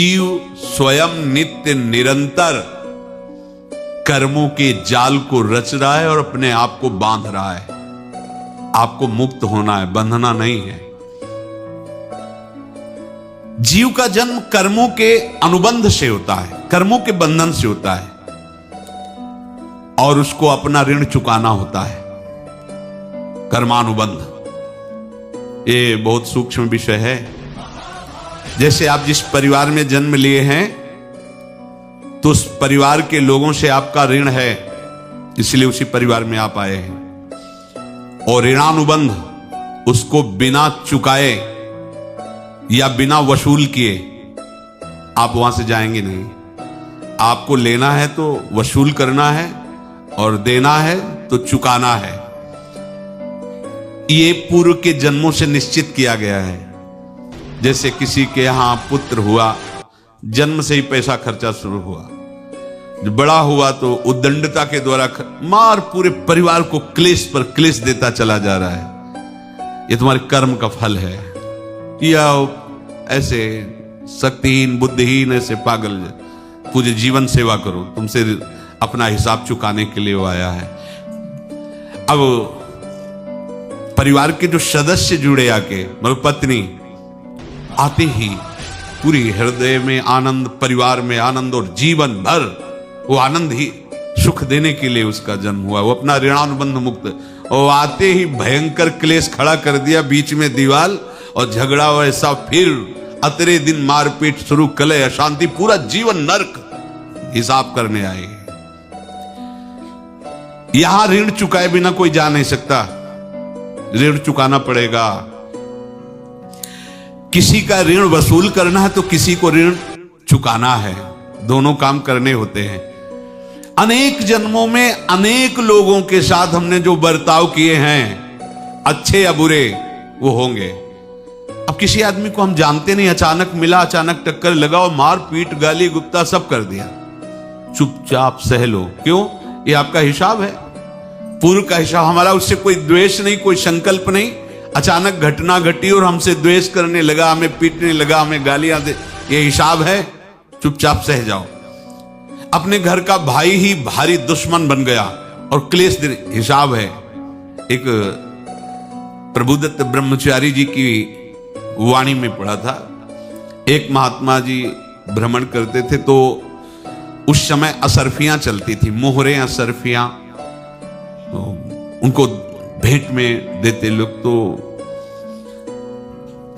जीव स्वयं नित्य निरंतर कर्मों के जाल को रच रहा है और अपने आप को बांध रहा है। आपको मुक्त होना है, बंधना नहीं है। जीव का जन्म कर्मों के अनुबंध से होता है, कर्मों के बंधन से होता है, और उसको अपना ऋण चुकाना होता है। कर्मानुबंध ये बहुत सूक्ष्म विषय है। जैसे आप जिस परिवार में जन्म लिए हैं तो उस परिवार के लोगों से आपका ऋण है, इसलिए उसी परिवार में आप आए हैं। और ऋणानुबंध उसको बिना चुकाए या बिना वसूल किए आप वहां से जाएंगे नहीं। आपको लेना है तो वसूल करना है और देना है तो चुकाना है। ये पूर्व के जन्मों से निश्चित किया गया है। जैसे किसी के यहां पुत्र हुआ, जन्म से ही पैसा खर्चा शुरू हुआ, जो बड़ा हुआ तो उद्दंडता के द्वारा मार पूरे परिवार को क्लेश पर क्लेश देता चला जा रहा है। ये तुम्हारे कर्म का फल है। या ऐसे शक्तिहीन बुद्धिहीन ऐसे पागल पूरे जीवन सेवा करो, तुमसे अपना हिसाब चुकाने के लिए वो आया है। अब परिवार के जो सदस्य जुड़े आके, मतलब पत्नी आते ही पूरी हृदय में आनंद, परिवार में आनंद, और जीवन भर वो आनंद ही सुख देने के लिए उसका जन्म हुआ। वो अपना ऋणानुबंध मुक्त, और आते ही भयंकर क्लेश खड़ा कर दिया, बीच में दीवार और झगड़ा वैसा, फिर अतरे दिन मारपीट शुरू, कलह अशांति, पूरा जीवन नरक हिसाब करने आए। यहां ऋण चुकाए बिना कोई जा नहीं सकता, ऋण चुकाना पड़ेगा। किसी का ऋण वसूल करना है तो किसी को ऋण चुकाना है, दोनों काम करने होते हैं। अनेक जन्मों में अनेक लोगों के साथ हमने जो बर्ताव किए हैं, अच्छे या बुरे, वो होंगे। अब किसी आदमी को हम जानते नहीं, अचानक मिला, अचानक टक्कर लगा और मार पीट गाली गुप्ता सब कर दिया, चुपचाप सह लो। क्यों? ये आपका हिसाब है, पूर्व का हिसाब। हमारा उससे कोई द्वेष नहीं, कोई संकल्प नहीं। अचानक घटना घटी और हमसे द्वेष करने लगा, हमें पीटने लगा, हमें गालियां दे, ये हिसाब है, चुपचाप सह जाओ। अपने घर का भाई ही भारी दुश्मन बन गया और क्लेश दे, हिसाब है। एक प्रभुदत्त ब्रह्मचारी जी की वाणी में पढ़ा था, एक महात्मा जी भ्रमण करते थे तो उस समय असरफियां चलती थी, मोहरे असरफियां, तो उनको भेंट में देते लोग। तो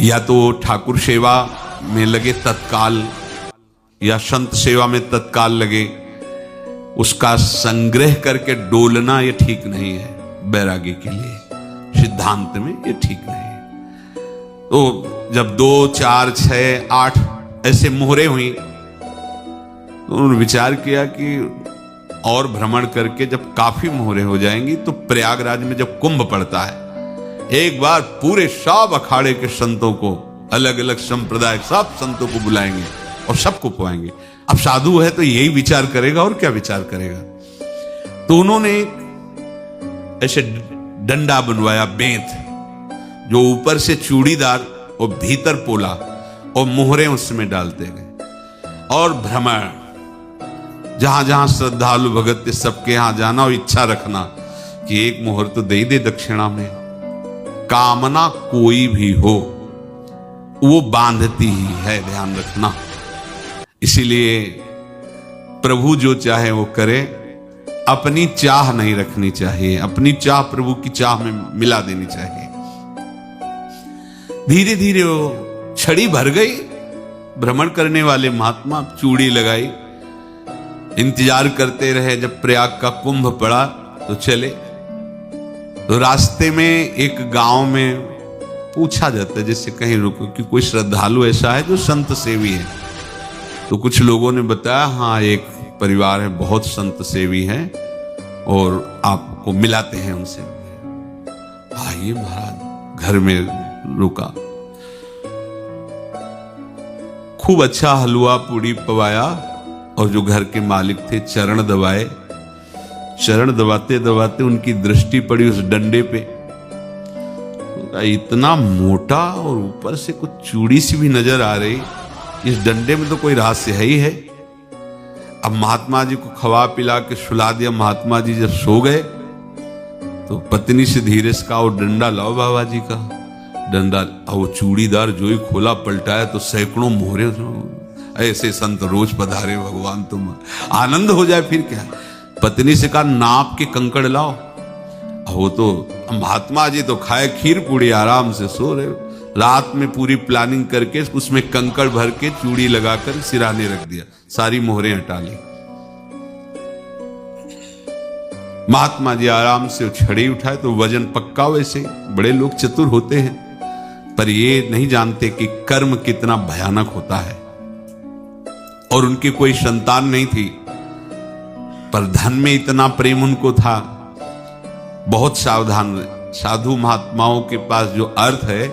या तो ठाकुर सेवा में लगे तत्काल, या संत सेवा में तत्काल लगे, उसका संग्रह करके डोलना ये ठीक नहीं है बैरागी के लिए, सिद्धांत में ये ठीक नहीं है। तो जब 2, 4, 6, 8 ऐसे मोहरे हुई तो उन्होंने विचार किया कि और भ्रमण करके जब काफी मोहरे हो जाएंगी तो प्रयागराज में जब कुंभ पड़ता है, एक बार पूरे सब अखाड़े के संतों को, अलग अलग संप्रदाय सब संतों को बुलाएंगे और सबको पुआएंगे। अब साधु है तो यही विचार करेगा, और क्या विचार करेगा। तो उन्होंने ऐसे डंडा बनवाया, बेंत, जो ऊपर से चूड़ीदार और भीतर पोला, और मोहरे उसमें डालते गए। और भ्रमण, जहां जहां श्रद्धालु भगत सबके यहां जाना और इच्छा रखना कि एक मोहर तो दे दे दक्षिणा में। कामना कोई भी हो वो बांधती ही है, ध्यान रखना। इसीलिए प्रभु जो चाहे वो करे, अपनी चाह नहीं रखनी चाहिए, अपनी चाह प्रभु की चाह में मिला देनी चाहिए। धीरे धीरे वो छड़ी भर गई। भ्रमण करने वाले महात्मा चूड़ी लगाई, इंतजार करते रहे। जब प्रयाग का कुंभ पड़ा तो चले। तो रास्ते में एक गांव में पूछा जाता है, जैसे कहीं रुको कि कोई श्रद्धालु ऐसा है जो संत सेवी है। तो कुछ लोगों ने बताया, हाँ एक परिवार है बहुत संत सेवी है और आपको मिलाते हैं उनसे। आइए महाराज, घर में रुका, खूब अच्छा हलवा पूड़ी पवाया, और जो घर के मालिक थे चरण दबाए। चरण दबाते दबाते उनकी दृष्टि पड़ी उस डंडे पे, इतना मोटा और ऊपर से कुछ चूड़ी सी भी नजर आ रही। इस डंडे में तो कोई रहस्य है ही है। अब महात्मा जी को खवा पिला के सुला दिया। महात्मा जी जब सो गए तो पत्नी से धीरे से कहा, वो डंडा लाओ बाबा जी का डंडा। वो चूड़ीदार जो ही खोला पलटाया तो सैकड़ों मोहरे। ऐसे संत रोज पधारे भगवान, तुम आनंद हो जाए फिर क्या। पत्नी से कहा, नाप के कंकड़ लाओ। वो तो महात्मा जी तो खाए खीर पूड़ी, आराम से सो रहे। रात में पूरी प्लानिंग करके उसमें कंकड़ भर के चूड़ी लगाकर सिराने रख दिया, सारी मोहरें हटा ली। महात्मा जी आराम से छड़ी उठाए तो वजन पक्का। वैसे बड़े लोग चतुर होते हैं, पर ये नहीं जानते कि कर्म कितना भयानक होता है। और उनकी कोई संतान नहीं थी, पर धन में इतना प्रेम उनको था। बहुत सावधान साधु महात्माओं के पास जो अर्थ है,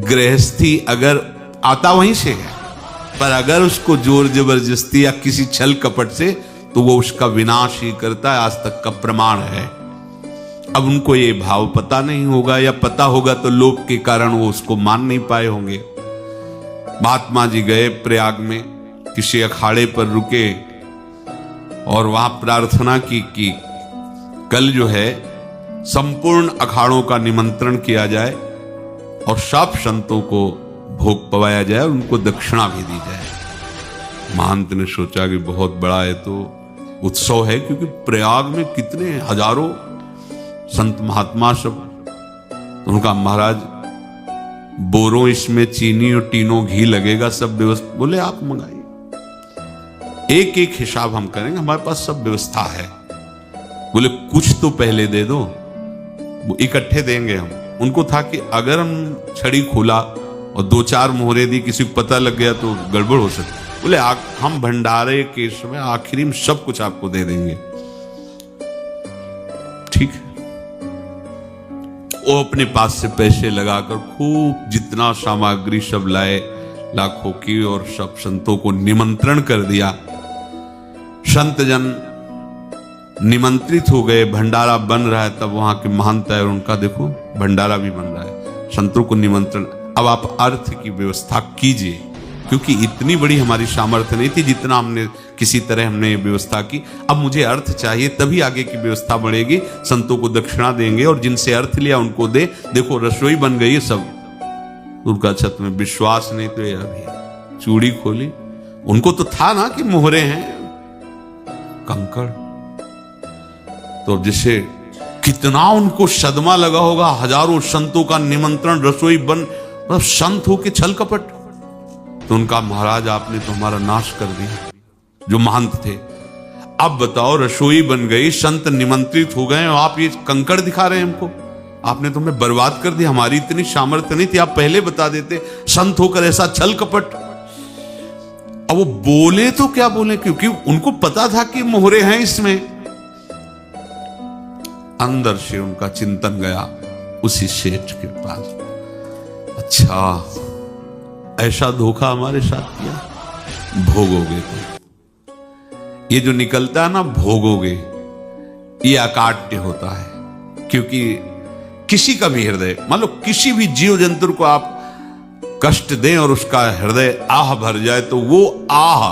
गृहस्थी अगर आता वहीं से है, पर अगर उसको जोर जबरदस्ती या किसी छल कपट से, तो वो उसका विनाश ही करता है। आज तक का प्रमाण है। अब उनको ये भाव पता नहीं होगा, या पता होगा तो लोभ के कारण वो उसको मान नहीं पाए होंगे। महात्मा जी गए प्रयाग में, किसी अखाड़े पर रुके और वहां प्रार्थना की कि कल जो है संपूर्ण अखाड़ों का निमंत्रण किया जाए और सब संतों को भोग पवाया जाए और उनको दक्षिणा भी दी जाए। महंत ने सोचा कि बहुत बड़ा है तो उत्सव है, क्योंकि प्रयाग में कितने हजारों संत महात्मा सब। तो उनका महाराज बोरों इसमें चीनी और टीनों घी लगेगा, सब व्यवस्था। बोले आप मंगाइए, एक एक हिसाब हम करेंगे, हमारे पास सब व्यवस्था है। बोले कुछ तो पहले दे दो, वो इकट्ठे देंगे हम। उनको था कि अगर हम छड़ी खोला और दो चार मोहरे दी, किसी को पता लग गया तो गड़बड़ हो सकती। बोले हम भंडारे के समय आखिरी में सब कुछ आपको दे देंगे। ठीक है। वो अपने पास से पैसे लगाकर खूब जितना सामग्री सब लाए, लाखों की, और सब संतों को निमंत्रण कर दिया। संत जन निमंत्रित हो गए, भंडारा बन रहा है। तब वहां के महंत है, उनका देखो भंडारा भी बन रहा है, संतों को निमंत्रण। अब आप अर्थ की व्यवस्था कीजिए, क्योंकि इतनी बड़ी हमारी सामर्थ्य नहीं थी जितना हमने किसी तरह हमने व्यवस्था की। अब मुझे अर्थ चाहिए, तभी आगे की व्यवस्था बढ़ेगी। संतों को दक्षिणा देंगे और जिनसे अर्थ लिया उनको दे। देखो रसोई बन गई है सब। उनका छत में विश्वास नहीं तो यह भी चूड़ी खोली। उनको तो था ना कि मोहरे हैं, कंकड़। तो जिसे कितना उनको सदमा लगा होगा। हजारों संतों का निमंत्रण, रसोई बन, मतलब संत हो के छल कपट। तो उनका महाराज आपने तो हमारा नाश कर दिया, जो महंत थे। अब बताओ रसोई बन गई, संत निमंत्रित हो गए और आप ये कंकड़ दिखा रहे हैं हमको। आपने तो हमें बर्बाद कर दिया, हमारी इतनी सामर्थ्य नहीं थी, आप पहले बता देते। संत होकर ऐसा छल कपट। अब वो बोले तो क्या बोले, क्योंकि उनको पता था कि मोहरे हैं इसमें। अंदर से उनका चिंतन गया उसी सेठ के पास, अच्छा ऐसा धोखा हमारे साथ किया, भोगोगे। तो ये जो निकलता है ना भोगोगे, ये अकाट्य होता है। क्योंकि किसी का भी हृदय, मान लो किसी भी जीव जंतु को आप कष्ट दें और उसका हृदय आह भर जाए, तो वो आह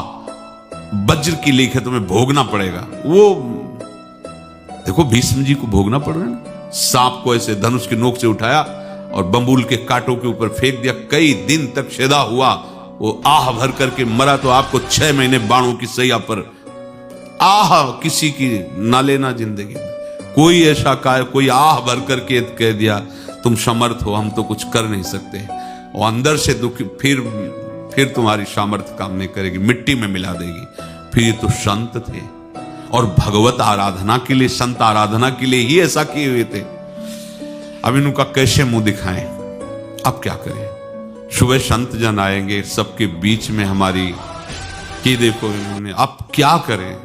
वज्र की लीक है, तुम्हें भोगना पड़ेगा। वो देखो भीष्म जी को भोगना पड़ रहा है। सांप को ऐसे धनुष की नोक से उठाया और बंबूल के कांटों के ऊपर फेंक दिया, कई दिन तक शेदा हुआ, वो आह भर करके मरा। तो आपको 6 महीने बाणों की सैया पर आह किसी की ना लेना जिंदगी में। कोई ऐसा कोई आह भर करके कह दिया तुम समर्थ हो, हम तो कुछ कर नहीं सकते, और अंदर से दुखी, फिर तुम्हारी सामर्थ्य काम नहीं करेगी, मिट्टी में मिला देगी। फिर ये तो संत थे और भगवत आराधना के लिए, संत आराधना के लिए ही ऐसा किए हुए थे। अब इनका कैसे मुंह दिखाएं, अब क्या करें। सुबह संत जन आएंगे, सबके बीच में हमारी कि देखो इन्होंने, अब क्या करें।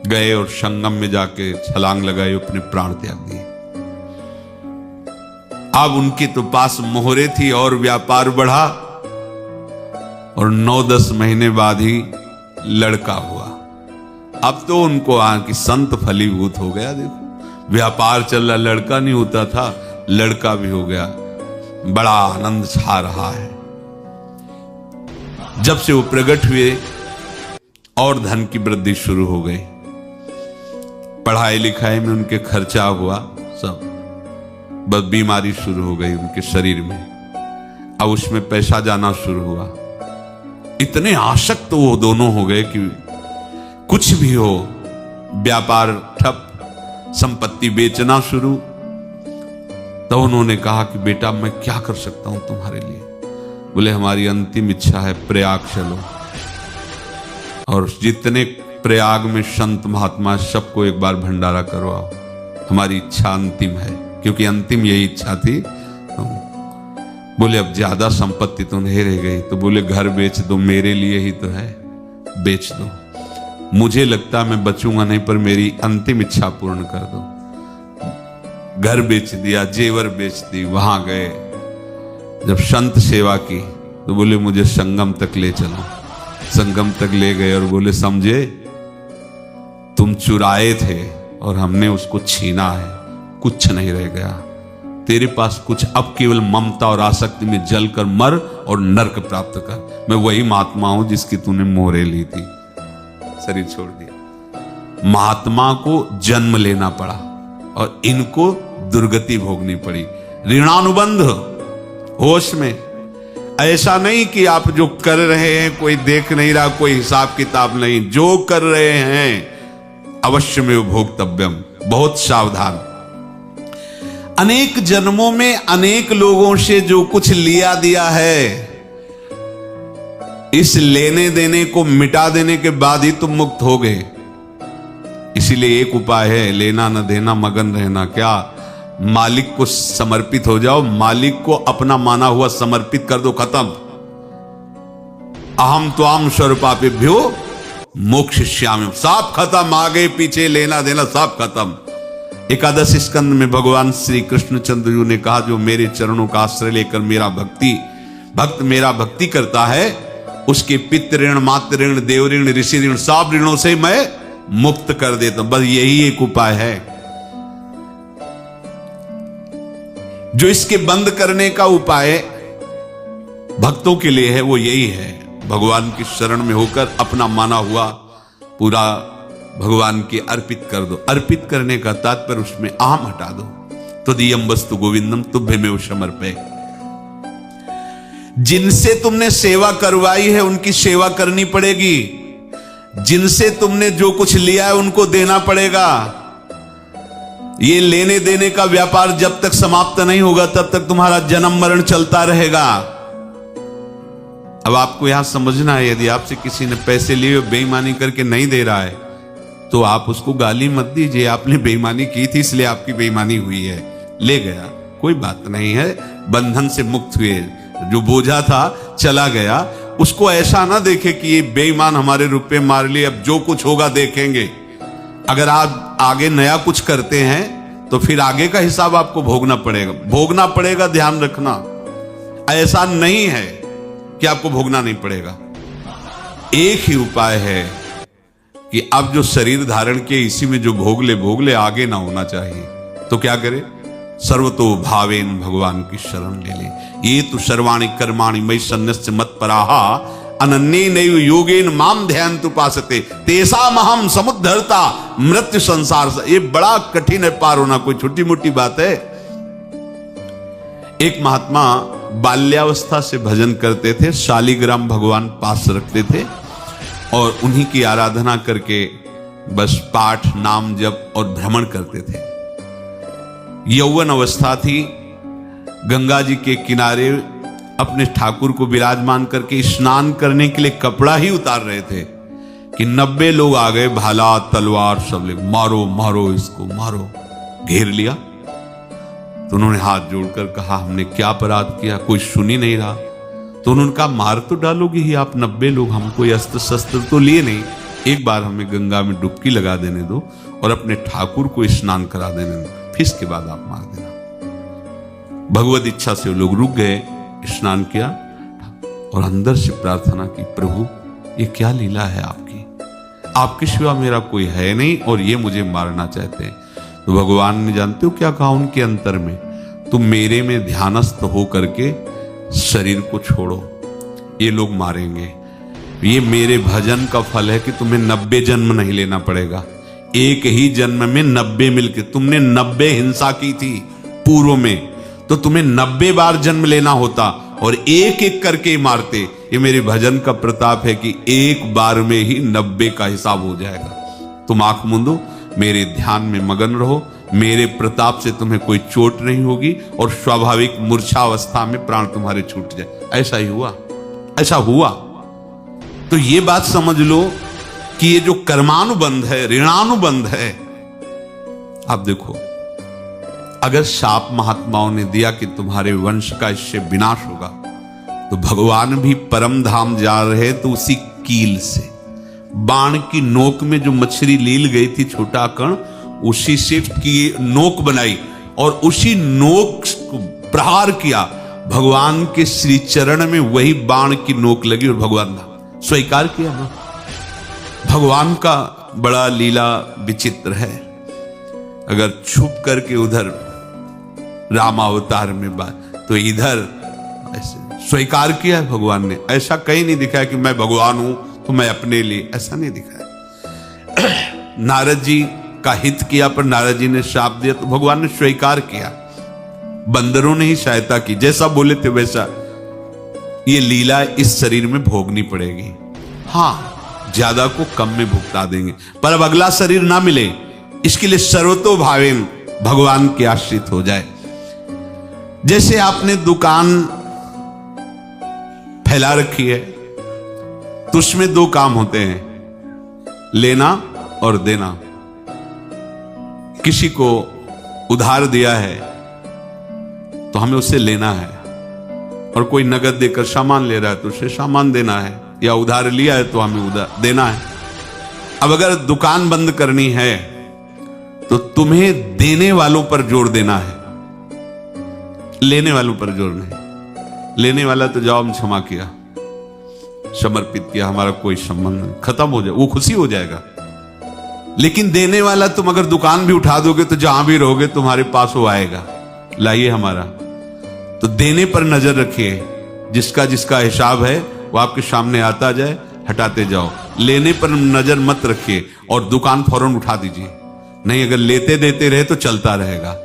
गए और संगम में जाके छलांग लगाई, अपने प्राण त्याग दिए। अब उनके तो पास मोहरे थी और व्यापार बढ़ा, और 9-10 महीने बाद ही लड़का हुआ। अब तो उनको कि संत फलीभूत हो गया। देखो व्यापार चल रहा, लड़का नहीं होता था, लड़का भी हो गया। बड़ा आनंद छा रहा है। जब से वो प्रकट हुए और धन की वृद्धि शुरू हो गई, पढ़ाई लिखाई में उनके खर्चा हुआ सब, बस बीमारी शुरू हो गई उनके शरीर में, अब उसमें पैसा जाना शुरू हुआ। इतने आसक्त तो वो दोनों हो गए कि कुछ भी हो, व्यापार ठप, संपत्ति बेचना शुरू। तो उन्होंने कहा कि बेटा मैं क्या कर सकता हूं तुम्हारे लिए? बोले हमारी अंतिम इच्छा है प्रयाग चलो, और जितने प्रयाग में संत महात्मा सबको एक बार भंडारा करवाओ, हमारी इच्छा अंतिम है, क्योंकि अंतिम यही इच्छा थी। बोले अब ज्यादा संपत्ति तो नहीं रह गई, तो बोले घर बेच दो, मेरे लिए ही तो है, बेच दो, मुझे लगता मैं बचूंगा नहीं, पर मेरी अंतिम इच्छा पूर्ण कर दो। घर बेच दिया, जेवर बेच दी, वहां गए, जब संत सेवा की तो बोले मुझे संगम तक ले चलो। संगम तक ले गए और बोले समझे तुम चुराए थे और हमने उसको छीना है, कुछ नहीं रह गया तेरे पास कुछ, अब केवल ममता और आसक्ति में जलकर मर और नरक प्राप्त कर। मैं वही महात्मा हूं जिसकी तूने मोहरे ली थी, शरीर छोड़ दिया। महात्मा को जन्म लेना पड़ा और इनको दुर्गति भोगनी पड़ी। ऋणानुबंध होश में, ऐसा नहीं कि आप जो कर रहे हैं कोई देख नहीं रहा, कोई हिसाब किताब नहीं, जो कर रहे हैं अवश्य में भोक्तव्यम, बहुत सावधान। अनेक जन्मों में अनेक लोगों से जो कुछ लिया दिया है, इस लेने देने को मिटा देने के बाद ही तुम मुक्त हो गए। इसीलिए एक उपाय है, लेना न देना मगन रहना। क्या? मालिक को समर्पित हो जाओ, मालिक को अपना माना हुआ समर्पित कर दो, खत्म। अहम त्वाम स्वरूपापेभ्यो मोक्षयिष्यामि, सब खत्म, आगे पीछे लेना देना सब खत्म। एकादश स्कंद में भगवान श्री कृष्णचंद्र जी ने कहा जो मेरे चरणों का आश्रय लेकर भक्त मेरा भक्ति करता है, उसके पितृ ऋण, मातृ ऋण, देव ऋण, ऋषि ऋण, सब ऋणों से मैं मुक्त कर देता हूं। बस यही एक उपाय है जो इसके बंद करने का उपाय भक्तों के लिए है, वो यही है, भगवान की शरण में होकर अपना माना हुआ पूरा भगवान के अर्पित कर दो। अर्पित करने का तात्पर्य उसमें अहम हटा दो। तदीयम वस्तु गोविंदम तुभ्यमेव समर्पये। जिनसे तुमने सेवा करवाई है उनकी सेवा करनी पड़ेगी, जिनसे तुमने जो कुछ लिया है उनको देना पड़ेगा। ये लेने देने का व्यापार जब तक समाप्त नहीं होगा तब तक तुम्हारा जन्म मरण चलता रहेगा। अब आपको यहां समझना है, यदि आपसे किसी ने पैसे लिए बेईमानी करके नहीं दे रहा है तो आप उसको गाली मत दीजिए, आपने बेईमानी की थी इसलिए आपकी बेईमानी हुई है, ले गया, कोई बात नहीं है, बंधन से मुक्त हुए, जो बोझा था चला गया। उसको ऐसा ना देखे कि ये बेईमान हमारे रुपए मार लिए, अब जो कुछ होगा देखेंगे। अगर आप आगे नया कुछ करते हैं तो फिर आगे का हिसाब आपको भोगना पड़ेगा, ध्यान रखना। ऐसा नहीं है कि आपको भोगना नहीं पड़ेगा। एक ही उपाय है कि अब जो शरीर धारण किए इसी में जो भोग ले, आगे ना होना चाहिए। तो क्या करे? सर्वतो भावेन भगवान की शरण ले ले। ये तो सर्वाणि कर्माणि मयि सन्न्यस्य मत्पराहा अनन्ये नैव योगेन माम ध्यायन्तु उपासते तेषाम् अहं समुद्धर्ता मृत्यु संसार से। ये बड़ा कठिन है पार होना, कोई छोटी मोटी बात है। एक महात्मा बाल्यावस्था से भजन करते थे, शालिग्राम भगवान पास रखते थे और उन्हीं की आराधना करके बस पाठ, नाम, जप और भ्रमण करते थे। यौवन अवस्था थी, गंगा जी के किनारे अपने ठाकुर को विराजमान करके स्नान करने के लिए कपड़ा ही उतार रहे थे कि 90 लोग आ गए, भाला तलवार सब ले, मारो मारो इसको मारो, घेर लिया। तो उन्होंने हाथ जोड़कर कहा हमने क्या अपराध किया, कोई सुन ही नहीं रहा। तो उन्होंने कहा मार तो डालोगे ही आप 90 लोग, हम कोई अस्त्र शस्त्र तो लिए नहीं, एक बार हमें गंगा में डुबकी लगा देने दो और अपने ठाकुर को स्नान करा देने दो, फिर इसके बाद आप मार देना। भगवत इच्छा से वो लोग रुक गए, स्नान किया और अंदर से प्रार्थना की, प्रभु ये क्या लीला है आपकी, आपके सिवा मेरा कोई है नहीं और ये मुझे मारना चाहते हैं। तो भगवान ने जानते हो क्या कहा उनके अंतर में, तुम मेरे में ध्यानस्थ हो करके शरीर को छोड़ो, ये लोग मारेंगे। ये मेरे भजन का फल है कि तुम्हें 90 जन्म नहीं लेना पड़ेगा। एक ही जन्म में 90 मिलके, तुमने 90 हिंसा की थी पूर्व में, तो तुम्हें 90 बार जन्म लेना होता और एक एक करके मारते। ये मेरे भजन का प्रताप है कि एक बार में ही 90 का हिसाब हो जाएगा। तुम आंख मूंदो, मेरे ध्यान में मगन रहो, मेरे प्रताप से तुम्हें कोई चोट नहीं होगी और स्वाभाविक मूर्छावस्था में प्राण तुम्हारे छूट जाए। ऐसा ही हुआ, ऐसा हुआ। तो ये बात समझ लो कि ये जो कर्मानुबंध है, ऋणानुबंध है। आप देखो, अगर शाप महात्माओं ने दिया कि तुम्हारे वंश का इससे विनाश होगा, तो भगवान भी परम धाम जा रहे तो उसी कील से, बाण की नोक में जो मछली लील गई थी छोटा कण, उसी से की नोक बनाई और उसी नोक को प्रहार किया। भगवान के श्री चरण में वही बाण की नोक लगी और भगवान स्वीकार किया ना। भगवान का बड़ा लीला विचित्र है। अगर छुप करके उधर रामावतार में बात, तो इधर ऐसे स्वीकार किया है भगवान ने। ऐसा कहीं नहीं दिखाया कि मैं भगवान हूं तो मैं अपने लिए, ऐसा नहीं दिखाया। नारद जी का हित किया पर नारद जी ने शाप दिया तो भगवान ने स्वीकार किया। बंदरों ने ही सहायता की, जैसा बोले थे वैसा। ये लीला इस शरीर में भोगनी पड़ेगी। हाँ, ज्यादा को कम में भुगता देंगे, पर अब अगला शरीर ना मिले इसके लिए सर्वतो भावेन भगवान के आश्रित हो जाए। जैसे आपने दुकान फैला रखी है तो उसमें दो काम होते हैं, लेना और देना। किसी को उधार दिया है तो हमें उससे लेना है, और कोई नगद देकर सामान ले रहा है तो उसे सामान देना है, या उधार लिया है तो हमें उधार देना है। अब अगर दुकान बंद करनी है तो तुम्हें देने वालों पर जोर देना है, लेने वालों पर जोर नहीं। लेने वाला तो जवाब क्षमा किया, समर्पित किया, हमारा कोई संबंध नहीं, खत्म हो जाए, वो खुशी हो जाएगा। लेकिन देने वाला, तुम अगर दुकान भी उठा दोगे तो जहां भी रहोगे तुम्हारे पास वो आएगा, लाइए हमारा। तो देने पर नजर रखिए, जिसका जिसका हिसाब है वो आपके सामने आता जाए, हटाते जाओ। लेने पर नजर मत रखिए और दुकान फौरन उठा दीजिए, नहीं अगर लेते देते रहे तो चलता रहेगा।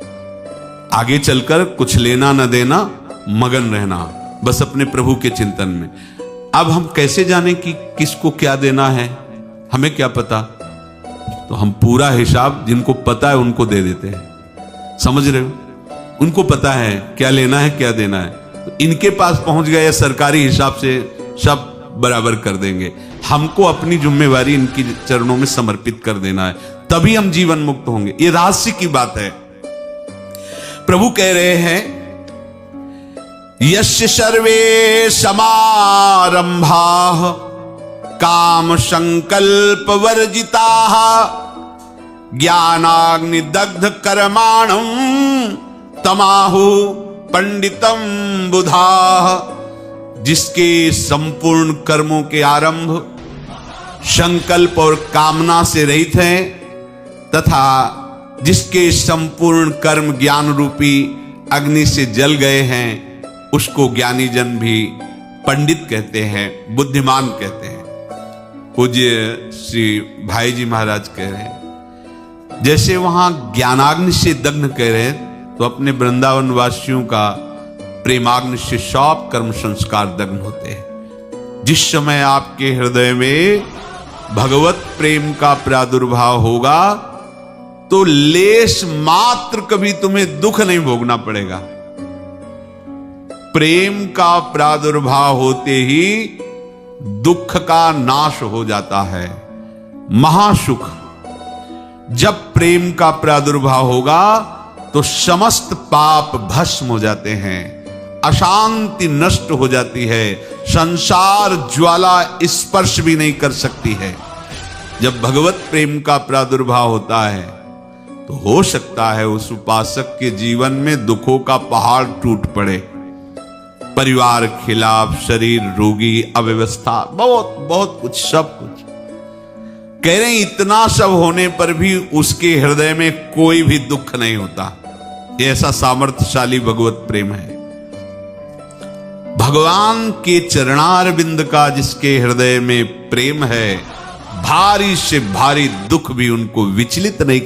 आगे चलकर कुछ लेना न देना, मगन रहना बस अपने प्रभु के चिंतन में। अब हम कैसे जाने कि किसको क्या देना है, हमें क्या पता? तो हम पूरा हिसाब जिनको पता है उनको दे देते हैं। समझ रहे हो? उनको पता है क्या लेना है क्या देना है, तो इनके पास पहुंच गए, सरकारी हिसाब से सब बराबर कर देंगे। हमको अपनी जिम्मेवारी इनकी चरणों में समर्पित कर देना है, तभी हम जीवन मुक्त होंगे। ये रहस्य की बात है। प्रभु कह रहे हैं, यस्य सर्वे समारंभाः काम संकल्प वर्जिताः ज्ञानाग्नि दग्ध कर्माणं तमाहु पंडितम बुधाः। जिसके संपूर्ण कर्मों के आरंभ संकल्प और कामना से रहित हैं, तथा जिसके संपूर्ण कर्म ज्ञान रूपी अग्नि से जल गए हैं, उसको ज्ञानी जन भी पंडित कहते हैं, बुद्धिमान कहते हैं। पूज्य श्री भाई जी महाराज कह रहे हैं, जैसे वहां ज्ञानाग्नि से दग्न कह रहे हैं, तो अपने वृंदावन वासियों का प्रेमाग्नि से सब कर्म संस्कार दग्न होते हैं। जिस समय आपके हृदय में भगवत प्रेम का प्रादुर्भाव होगा तो लेश मात्र कभी तुम्हें दुख नहीं भोगना पड़ेगा। प्रेम का प्रादुर्भाव होते ही दुख का नाश हो जाता है, महासुख। जब प्रेम का प्रादुर्भाव होगा तो समस्त पाप भस्म हो जाते हैं, अशांति नष्ट हो जाती है, संसार ज्वाला स्पर्श भी नहीं कर सकती है। जब भगवत प्रेम का प्रादुर्भाव होता है तो हो सकता है उस उपासक के जीवन में दुखों का पहाड़ टूट पड़े, परिवार खिलाफ, शरीर रोगी, अव्यवस्था, बहुत बहुत कुछ, सब कुछ। कह रहे हैं इतना सब होने पर भी उसके हृदय में कोई भी दुख नहीं होता। ये ऐसा सामर्थ्यशाली भगवत प्रेम है। भगवान के चरणार बिंद का जिसके हृदय में प्रेम है, भारी से भारी दुख भी उनको विचलित नहीं